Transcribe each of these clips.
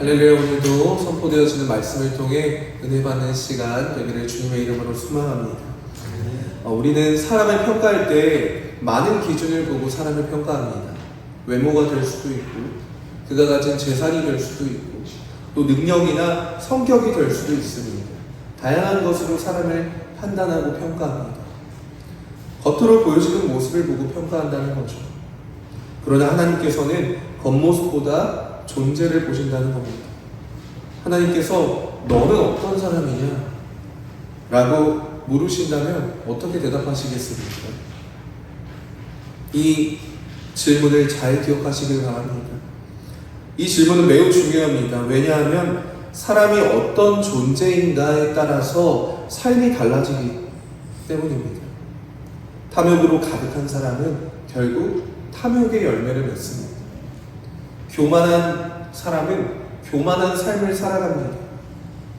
할렐루야. 오늘도 선포되어지는 말씀을 통해 은혜 받는 시간 되기를 주님의 이름으로 소망합니다. 우리는 사람을 평가할 때 많은 기준을 보고 사람을 평가합니다. 외모가 될 수도 있고, 그가 가진 재산이 될 수도 있고, 또 능력이나 성격이 될 수도 있습니다. 다양한 것으로 사람을 판단하고 평가합니다. 겉으로 보여지는 모습을 보고 평가한다는 거죠. 그러나 하나님께서는 겉모습보다 존재를 보신다는 겁니다. 하나님께서 너는 어떤 사람이냐? 라고 물으신다면 어떻게 대답하시겠습니까? 이 질문을 잘 기억하시길 바랍니다. 이 질문은 매우 중요합니다. 왜냐하면 사람이 어떤 존재인가에 따라서 삶이 달라지기 때문입니다. 탐욕으로 가득한 사람은 결국 탐욕의 열매를 맺습니다. 교만한 사람은 교만한 삶을 살아갑니다.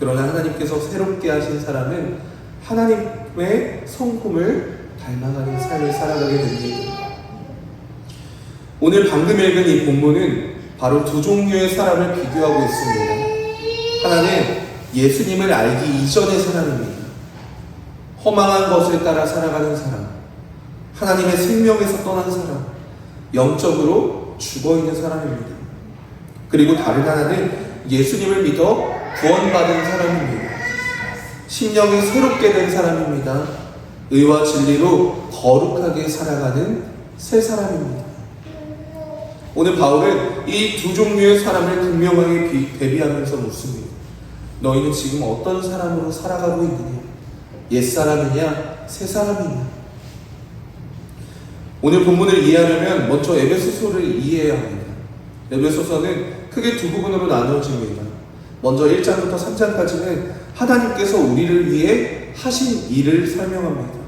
그러나 하나님께서 새롭게 하신 사람은 하나님의 성품을 닮아가는 삶을 살아가게 됩니다. 오늘 방금 읽은 이 본문은 바로 두 종류의 사람을 비교하고 있습니다. 하나는 예수님을 알기 이전의 사람입니다. 허망한 것을 따라 살아가는 사람, 하나님의 생명에서 떠난 사람, 영적으로 죽어있는 사람입니다. 그리고 다른 하나는 예수님을 믿어 구원받은 사람입니다. 심령이 새롭게 된 사람입니다. 의와 진리로 거룩하게 살아가는 새 사람입니다. 오늘 바울은 이 두 종류의 사람을 극명하게 대비하면서 묻습니다. 너희는 지금 어떤 사람으로 살아가고 있느냐? 옛사람이냐? 새사람이냐? 오늘 본문을 이해하려면 먼저 에베소서를 이해해야 합니다. 에베소서는 크게 두 부분으로 나누어집니다. 먼저 1장부터 3장까지는 하나님께서 우리를 위해 하신 일을 설명합니다.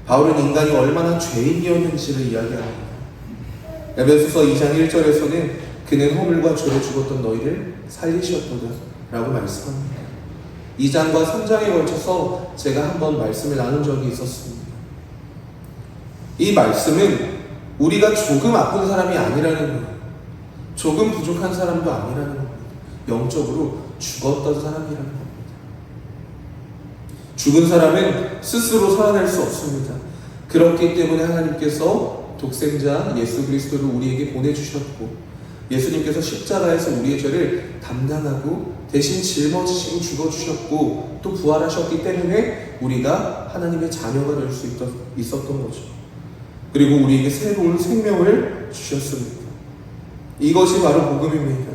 바울은 인간이 얼마나 죄인이었는지를 이야기합니다. 에베소서 2장 1절에서는 그는 허물과 죄로 죽었던 너희를 살리셨도다 라고 말씀합니다. 2장과 3장에 걸쳐서 제가 한번 말씀을 나눈 적이 있었습니다. 이 말씀은 우리가 조금 아픈 사람이 아니라는 거예요. 조금 부족한 사람도 아니라는 겁니다. 영적으로 죽었던 사람이라는 겁니다. 죽은 사람은 스스로 살아날 수 없습니다. 그렇기 때문에 하나님께서 독생자 예수 그리스도를 우리에게 보내주셨고, 예수님께서 십자가에서 우리의 죄를 담당하고 대신 짊어지시고 죽어주셨고 또 부활하셨기 때문에 우리가 하나님의 자녀가 될 수 있었던 거죠. 그리고 우리에게 새로운 생명을 주셨습니다. 이것이 바로 복음입니다.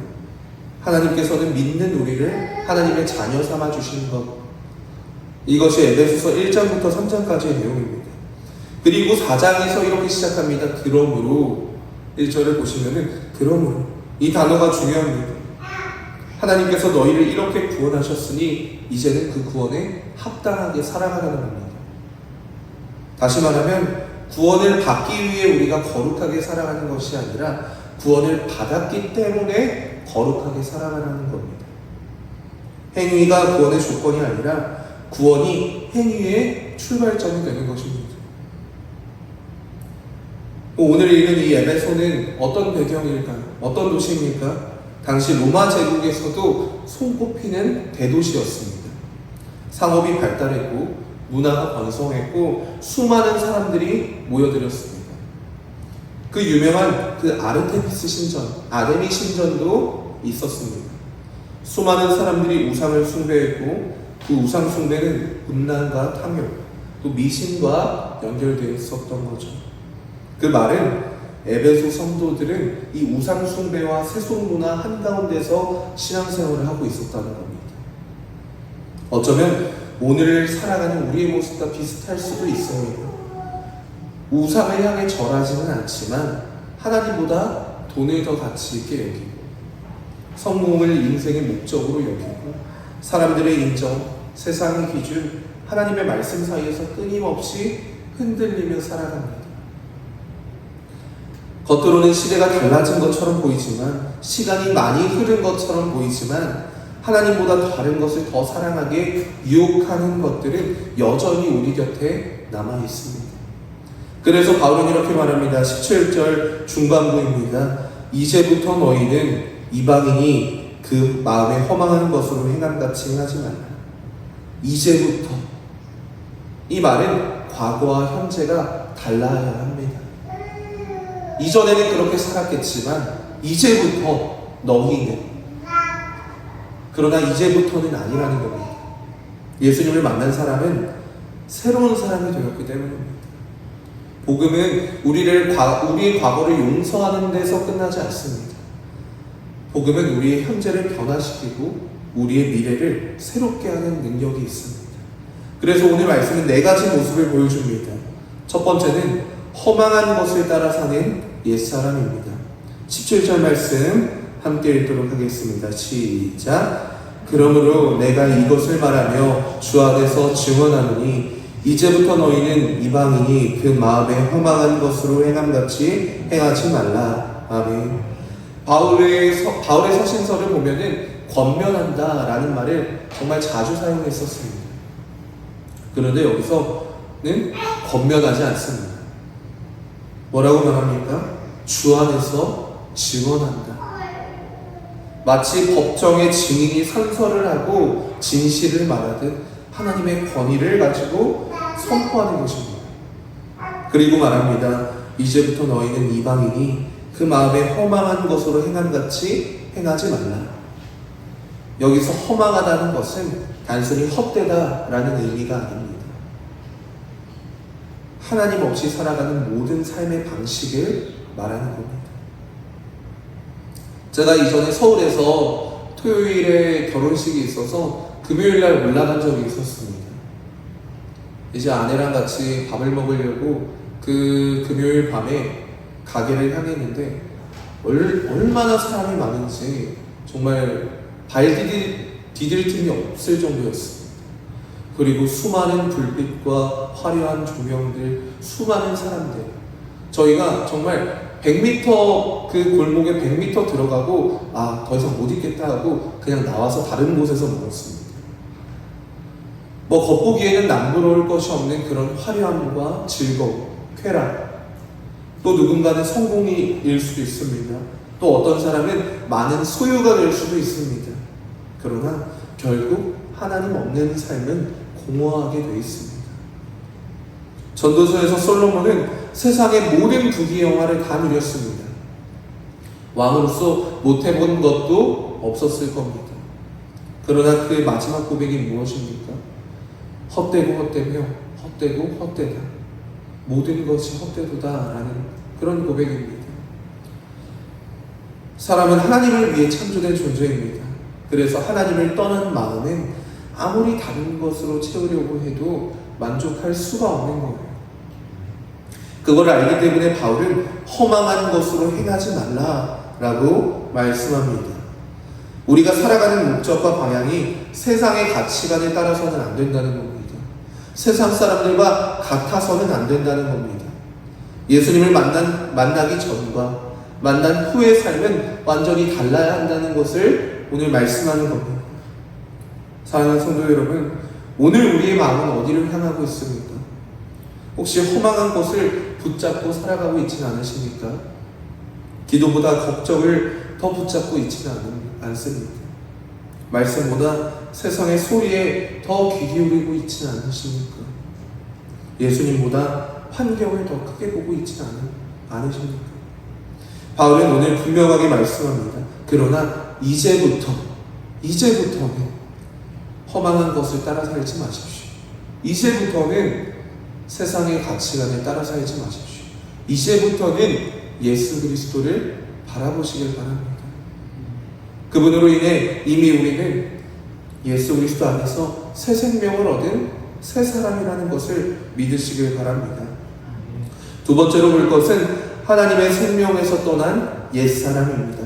하나님께서는 믿는 우리를 하나님의 자녀 삼아 주시는 것. 이것이 에베소서 1장부터 3장까지의 내용입니다. 그리고 4장에서 이렇게 시작합니다. 그러므로 1절을 보시면은 그러므로 이 단어가 중요합니다. 하나님께서 너희를 이렇게 구원하셨으니 이제는 그 구원에 합당하게 살아가라는 겁니다. 다시 말하면 구원을 받기 위해 우리가 거룩하게 살아가는 것이 아니라 구원을 받았기 때문에 거룩하게 살아가라는 겁니다. 행위가 구원의 조건이 아니라 구원이 행위의 출발점이 되는 것입니다. 오늘 읽은 이 에베소는 어떤 배경일까요? 어떤 도시입니까? 당시 로마 제국에서도 손꼽히는 대도시였습니다. 상업이 발달했고 문화가 번성했고 수많은 사람들이 모여들었습니다. 그 유명한 아르테미스 신전, 아데미 신전도 있었습니다. 수많은 사람들이 우상을 숭배했고 그 우상 숭배는 음란과 탐욕, 또 미신과 연결되어 있었던 거죠. 그 말은 에베소 성도들은 이 우상 숭배와 세속 문화 한가운데서 신앙생활을 하고 있었다는 겁니다. 어쩌면 오늘 살아가는 우리의 모습과 비슷할 수도 있습니다. 우상을 향해 절하지는 않지만 하나님보다 돈을 더 가치 있게 여기고 성공을 인생의 목적으로 여기고 사람들의 인정, 세상의 기준, 하나님의 말씀 사이에서 끊임없이 흔들리며 살아갑니다. 겉으로는 시대가 달라진 것처럼 보이지만, 시간이 많이 흐른 것처럼 보이지만 하나님보다 다른 것을 더 사랑하게 유혹하는 것들은 여전히 우리 곁에 남아 있습니다. 그래서 바울은 이렇게 말합니다. 17절 중반부입니다. 이제부터 너희는 이방인이 그 그 마음에 허망한 것으로 행함같이 행하지 말라. 이제부터. 이 말은 과거와 현재가 달라야 합니다. 이전에는 그렇게 살았겠지만 이제부터 너희는, 그러나 이제부터는 아니라는 겁니다. 예수님을 만난 사람은 새로운 사람이 되었기 때문입니다. 복음은 우리의 과거를 용서하는 데서 끝나지 않습니다. 복음은 우리의 현재를 변화시키고 우리의 미래를 새롭게 하는 능력이 있습니다. 그래서 오늘 말씀은 네 가지 모습을 보여줍니다. 첫 번째는 허망한 것을 따라 사는 옛사람입니다. 17절 말씀 함께 읽도록 하겠습니다. 시작. 그러므로 내가 이것을 말하며 주 안에서 증언하노니 이제부터 너희는 이방인이 그 마음에 허망한 것으로 행함같이 행하지 말라. 아멘. 바울의 서신서를 보면은 권면한다 라는 말을 정말 자주 사용했었습니다. 그런데 여기서는 권면하지 않습니다. 뭐라고 말합니까? 주 안에서 증언한다. 마치 법정의 증인이 선서를 하고 진실을 말하듯 하나님의 권위를 가지고 선포하는 것입니다. 그리고 말합니다. 이제부터 너희는 이방인이 그 마음에 허망한 것으로 행함같이 행하지 말라. 여기서 허망하다는 것은 단순히 헛되다라는 의미가 아닙니다. 하나님 없이 살아가는 모든 삶의 방식을 말하는 겁니다. 제가 이전에 서울에서 토요일에 결혼식이 있어서 금요일날 올라간 적이 있었습니다. 이제 아내랑 같이 밥을 먹으려고 그 금요일 밤에 가게를 향했는데 얼마나 사람이 많은지 정말 발 디딜 틈이 없을 정도였습니다. 그리고 수많은 불빛과 화려한 조명들, 수많은 사람들. 저희가 정말 100m 그 골목에 100m 들어가고 더 이상 못 있겠다 하고 그냥 나와서 다른 곳에서 먹었습니다. 겉보기에는 남부러울 것이 없는 그런 화려함과 즐거움, 쾌락, 또 누군가는 성공일 수도 있습니다. 또 어떤 사람은 많은 소유가 될 수도 있습니다. 그러나 결국 하나님 없는 삶은 공허하게 되어 있습니다. 전도서에서 솔로몬은 세상의 모든 부귀영화를 다 누렸습니다. 왕으로서 못해본 것도 없었을 겁니다. 그러나 그 마지막 고백이 무엇입니까? 헛되고 헛되며 헛되고 헛되다. 모든 것이 헛되도다 라는 그런 고백입니다. 사람은 하나님을 위해 창조된 존재입니다. 그래서 하나님을 떠난 마음은 아무리 다른 것으로 채우려고 해도 만족할 수가 없는 거예요. 그걸 알기 때문에 바울은 허망한 것으로 행하지 말라라고 말씀합니다. 우리가 살아가는 목적과 방향이 세상의 가치관에 따라서는 안 된다는 겁니다. 세상 사람들과 같아서는 안 된다는 겁니다. 예수님을 만나기 전과 만난 후의 삶은 완전히 달라야 한다는 것을 오늘 말씀하는 겁니다. 사랑하는 성도 여러분, 오늘 우리의 마음은 어디를 향하고 있습니까? 혹시 허망한 것을 붙잡고 살아가고 있지는 않으십니까? 기도보다 걱정을 더 붙잡고 있지는 않습니다. 말씀보다 세상의 소리에 더 귀 기울이고 있지는 않으십니까? 예수님보다 환경을 더 크게 보고 있지는 않으십니까? 바울은 오늘 분명하게 말씀합니다. 그러나 이제부터는 허망한 것을 따라 살지 마십시오. 이제부터는 세상의 가치관에 따라 살지 마십시오. 이제부터는 예수 그리스도를 바라보시길 바랍니다. 그분으로 인해 이미 우리는 예수 그리스도 안에서 새 생명을 얻은 새 사람이라는 것을 믿으시길 바랍니다. 두 번째로 볼 것은 하나님의 생명에서 떠난 옛사람입니다.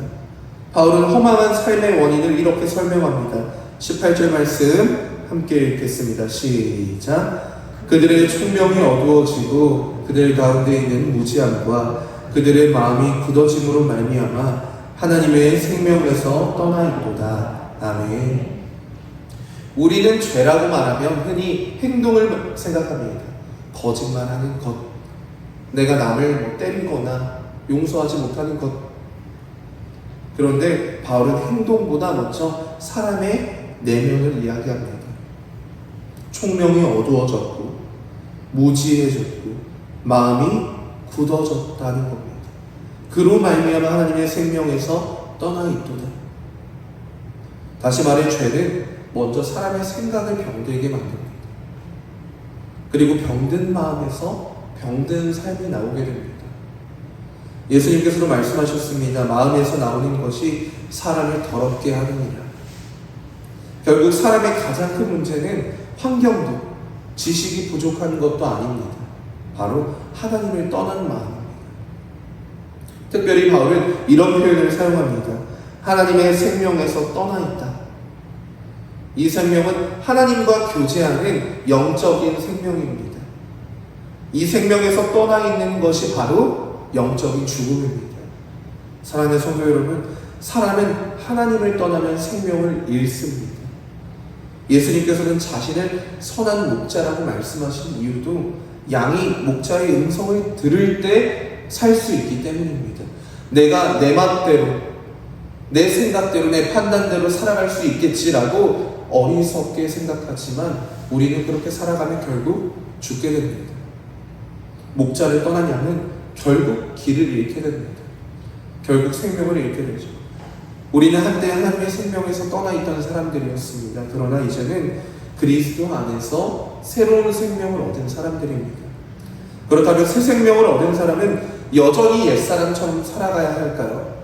바울은 허망한 삶의 원인을 이렇게 설명합니다. 18절 말씀 함께 읽겠습니다. 시작. 그들의 총명이 어두워지고 그들 가운데 있는 무지함과 그들의 마음이 굳어짐으로 말미암아 하나님의 생명에서 떠나 있도다. 아멘. 우리는 죄라고 말하면 흔히 행동을 생각합니다. 거짓말하는 것, 내가 남을 때리거나 용서하지 못하는 것, 그런데 바울은 행동보다 먼저 사람의 내면을 이야기합니다. 총명이 어두워졌고 무지해졌고 마음이 굳어졌다는 겁니다. 그로 말미암아 하나님의 생명에서 떠나 있도다. 다시 말해 죄는 먼저 사람의 생각을 병들게 만듭니다. 그리고 병든 마음에서 병든 삶이 나오게 됩니다. 예수님께서도 말씀하셨습니다. 마음에서 나오는 것이 사람을 더럽게 하느니라. 결국 사람의 가장 큰 문제는 환경도 지식이 부족한 것도 아닙니다. 바로 하나님을 떠난 마음입니다. 특별히 바울은 이런 표현을 사용합니다. 하나님의 생명에서 떠나 있다. 이 생명은 하나님과 교제하는 영적인 생명입니다. 이 생명에서 떠나 있는 것이 바로 영적인 죽음입니다. 사랑하는 성도 여러분, 사람은 하나님을 떠나면 생명을 잃습니다. 예수님께서는 자신을 선한 목자라고 말씀하신 이유도 양이 목자의 음성을 들을 때 살 수 있기 때문입니다. 내가 내 맘대로, 내 생각대로, 내 판단대로 살아갈 수 있겠지라고 어리석게 생각하지만 우리는 그렇게 살아가면 결국 죽게 됩니다. 목자를 떠난 양은 결국 길을 잃게 됩니다. 결국 생명을 잃게 되죠. 우리는 한때 하나님의 생명에서 떠나 있던 사람들이었습니다. 그러나 이제는 그리스도 안에서 새로운 생명을 얻은 사람들입니다. 그렇다면 새 생명을 얻은 사람은 여전히 옛사람처럼 살아가야 할까요?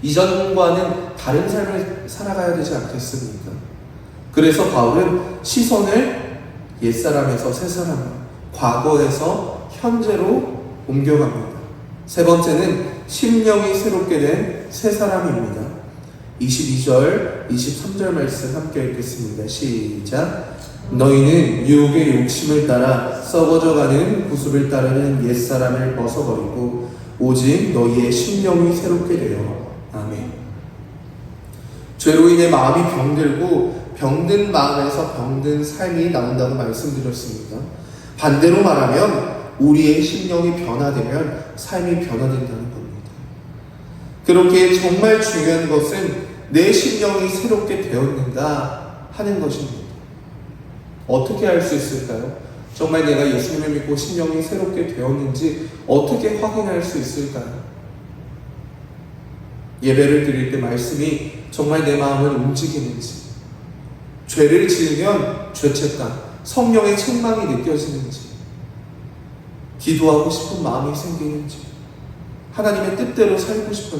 이전과는 다른 삶을 살아가야 되지 않겠습니까? 그래서 바울은 시선을 옛사람에서 새사람, 과거에서 현재로 옮겨갑니다. 세 번째는 심령이 새롭게 된 새사람입니다. 22절, 23절 말씀 함께 읽겠습니다. 시작. 너희는 유혹의 욕심을 따라 썩어져가는 구습을 따르는 옛사람을 벗어버리고 오직 너희의 심령이 새롭게 되어. 아멘. 죄로 인해 마음이 병들고 병든 마음에서 병든 삶이 나온다고 말씀드렸습니다. 반대로 말하면 우리의 심령이 변화되면 삶이 변화된다는 겁니다. 그렇게 정말 중요한 것은 내 심령이 새롭게 되었는가 하는 것입니다. 어떻게 알 수 있을까요? 정말 내가 예수님을 믿고 심령이 새롭게 되었는지 어떻게 확인할 수 있을까요? 예배를 드릴 때 말씀이 정말 내 마음을 움직이는지, 죄를 지으면 죄책감, 성령의 책망이 느껴지는지, 기도하고 싶은 마음이 생기는지, 하나님의 뜻대로 살고 싶은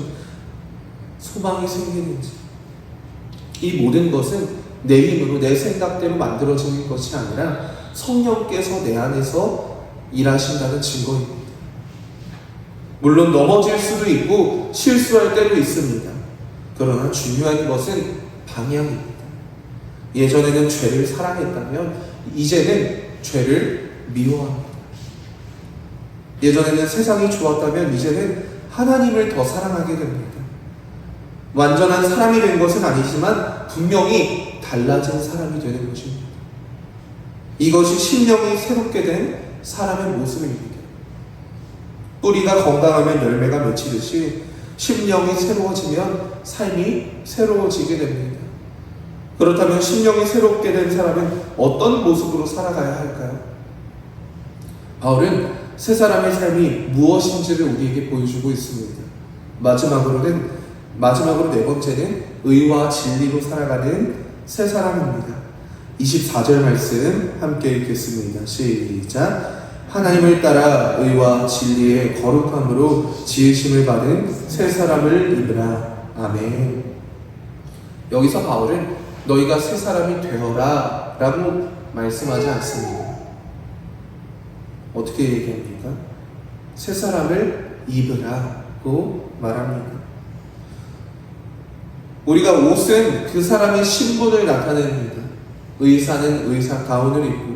소망이 생기는지, 이 모든 것은 내 힘으로 내 생각대로 만들어지는 것이 아니라 성령께서 내 안에서 일하신다는 증거입니다. 물론 넘어질 수도 있고 실수할 때도 있습니다. 그러나 중요한 것은 방향입니다. 예전에는 죄를 사랑했다면 이제는 죄를 미워합니다. 예전에는 세상이 좋았다면 이제는 하나님을 더 사랑하게 됩니다. 완전한 사람이 된 것은 아니지만 분명히 달라진 사람이 되는 것입니다. 이것이 심령이 새롭게 된 사람의 모습입니다. 뿌리가 건강하면 열매가 맺히듯이 심령이 새로워지면 삶이 새로워지게 됩니다. 그렇다면 심령이 새롭게 된 사람은 어떤 모습으로 살아가야 할까요? 바울은 새 사람의 삶이 무엇인지를 우리에게 보여주고 있습니다. 마지막으로 네 번째는 의와 진리로 살아가는 새 사람입니다. 24절 말씀 함께 읽겠습니다. 시작. 하나님을 따라 의와 진리의 거룩함으로 지으심을 받은 새 사람을 입으라. 아멘. 여기서 바울은 너희가 새 사람이 되어라 라고 말씀하지 않습니다. 어떻게 얘기합니까? 새 사람을 입으라고 말합니다. 우리가 옷은 그 사람의 신분을 나타냅니다. 의사는 의사 가운을 입고,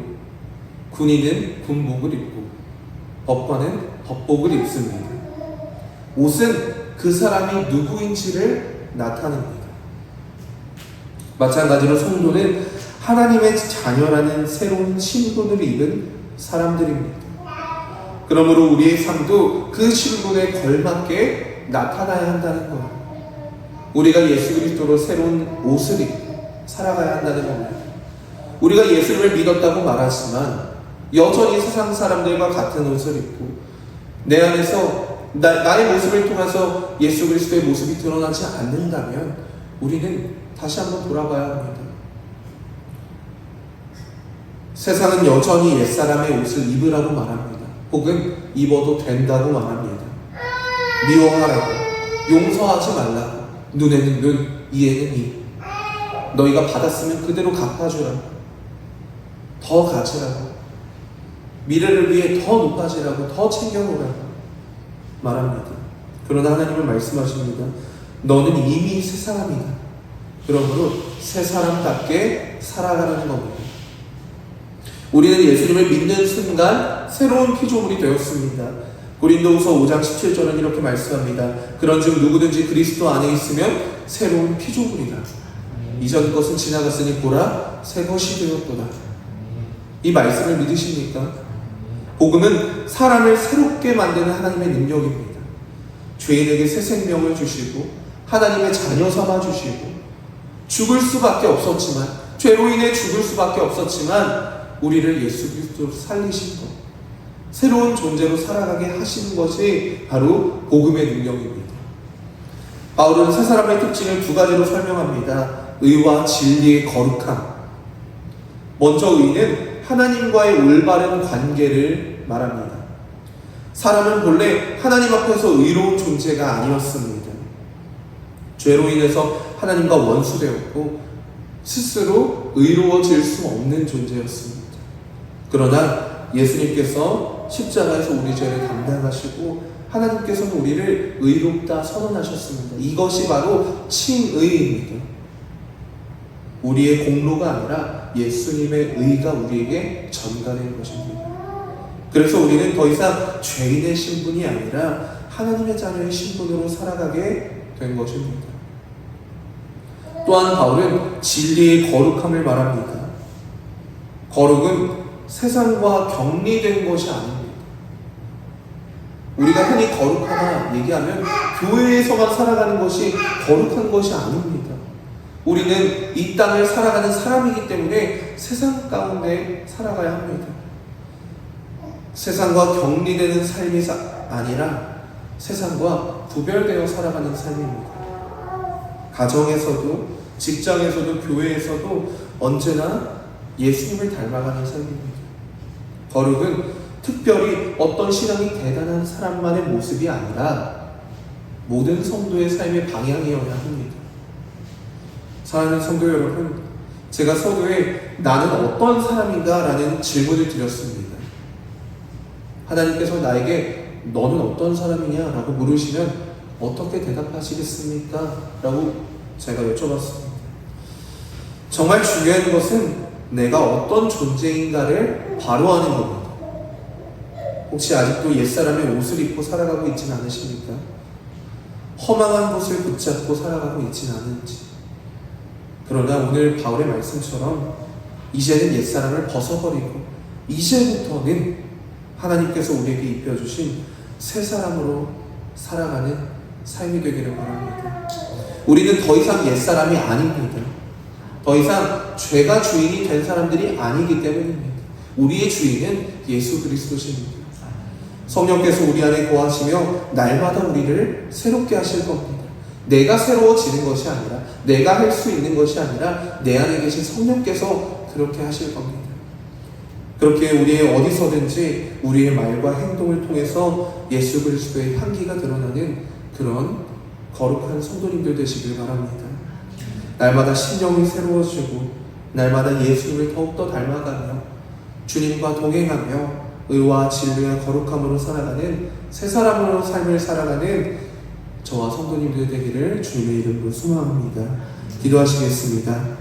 군인은 군복을 입고, 법관은 법복을 입습니다. 옷은 그 사람이 누구인지를 나타냅니다. 마찬가지로 성도는 하나님의 자녀라는 새로운 신분을 입은 사람들입니다. 그러므로 우리의 삶도 그 신분에 걸맞게 나타나야 한다는 것. 우리가 예수 그리스도로 새로운 옷을 입고 살아가야 한다는 겁니다. 우리가 예수를 믿었다고 말하지만 여전히 세상 사람들과 같은 옷을 입고 내 안에서 나의 모습을 통해서 예수 그리스도의 모습이 드러나지 않는다면 우리는 다시 한번 돌아봐야 합니다. 세상은 여전히 옛사람의 옷을 입으라고 말합니다. 혹은 입어도 된다고 말합니다. 미워하라고, 용서하지 말라고, 눈에는 눈, 이에는 이. 너희가 받았으면 그대로 갚아주라고, 더 가지라고, 미래를 위해 더 높아지라고, 더 챙겨놓으라고 말합니다. 그러나 하나님은 말씀하십니다. 너는 이미 새 사람이다. 그러므로 새 사람답게 살아가라는 겁니다. 우리는 예수님을 믿는 순간 새로운 피조물이 되었습니다. 고린도후서 5장 17절은 이렇게 말씀합니다. 그런즉 누구든지 그리스도 안에 있으면 새로운 피조물이다. 이전 것은 지나갔으니 보라 새 것이 되었도다. 이 말씀을 믿으십니까? 복음은 사람을 새롭게 만드는 하나님의 능력입니다. 죄인에게 새 생명을 주시고 하나님의 자녀 삼아 주시고 죽을 수밖에 없었지만 죄로 인해 죽을 수밖에 없었지만 우리를 예수 그리스도로 살리신 것, 새로운 존재로 살아가게 하시는 것이 바로 복음의 능력입니다. 바울은 새 사람의 특징을 두 가지로 설명합니다. 의와 진리의 거룩함. 먼저 의는 하나님과의 올바른 관계를 말합니다. 사람은 본래 하나님 앞에서 의로운 존재가 아니었습니다. 죄로 인해서 하나님과 원수되었고 스스로 의로워질 수 없는 존재였습니다. 그러나 예수님께서 십자가에서 우리 죄를 담당하시고 하나님께서는 우리를 의롭다 선언하셨습니다. 이것이 바로 칭의입니다. 우리의 공로가 아니라 예수님의 의가 우리에게 전가된 것입니다. 그래서 우리는 더 이상 죄인의 신분이 아니라 하나님의 자녀의 신분으로 살아가게 된 것입니다. 또한 바울은 진리의 거룩함을 말합니다. 거룩은 세상과 격리된 것이 아닙니다. 우리가 흔히 거룩하다 얘기하면 교회에서만 살아가는 것이 거룩한 것이 아닙니다. 우리는 이 땅을 살아가는 사람이기 때문에 세상 가운데 살아가야 합니다. 세상과 격리되는 삶이 아니라 세상과 구별되어 살아가는 삶입니다. 가정에서도 직장에서도 교회에서도 언제나 예수님을 닮아가는 삶입니다. 거룩은 특별히 어떤 신앙이 대단한 사람만의 모습이 아니라 모든 성도의 삶의 방향이어야 합니다. 사랑하는 성도 여러분, 제가 서두에 나는 어떤 사람인가 라는 질문을 드렸습니다. 하나님께서 나에게 너는 어떤 사람이냐 라고 물으시면 어떻게 대답하시겠습니까? 라고 제가 여쭤봤습니다. 정말 중요한 것은 내가 어떤 존재인가를 바로 아는 겁니다. 혹시 아직도 옛사람의 옷을 입고 살아가고 있지는 않으십니까? 허망한 것을 붙잡고 살아가고 있지는 않은지. 그러나 오늘 바울의 말씀처럼 이제는 옛사람을 벗어버리고 이제부터는 하나님께서 우리에게 입혀주신 새 사람으로 살아가는 삶이 되기를 바랍니다. 우리는 더 이상 옛사람이 아닙니다. 더 이상 죄가 주인이 된 사람들이 아니기 때문입니다. 우리의 주인은 예수 그리스도십니다. 성령께서 우리 안에 거하시며 날마다 우리를 새롭게 하실 겁니다. 내가 새로워지는 것이 아니라 내가 할 수 있는 것이 아니라 내 안에 계신 성령께서 그렇게 하실 겁니다. 그렇게 우리의 어디서든지 우리의 말과 행동을 통해서 예수 그리스도의 향기가 드러나는 그런 거룩한 성도님들 되시길 바랍니다. 날마다 심령이 새로워지고 날마다 예수님을 더욱더 닮아가며 주님과 동행하며 의와 진리와 거룩함으로 살아가는 새 사람으로 삶을 살아가는 저와 성도님들 되기를 주님의 이름으로 소망합니다. 기도하시겠습니다.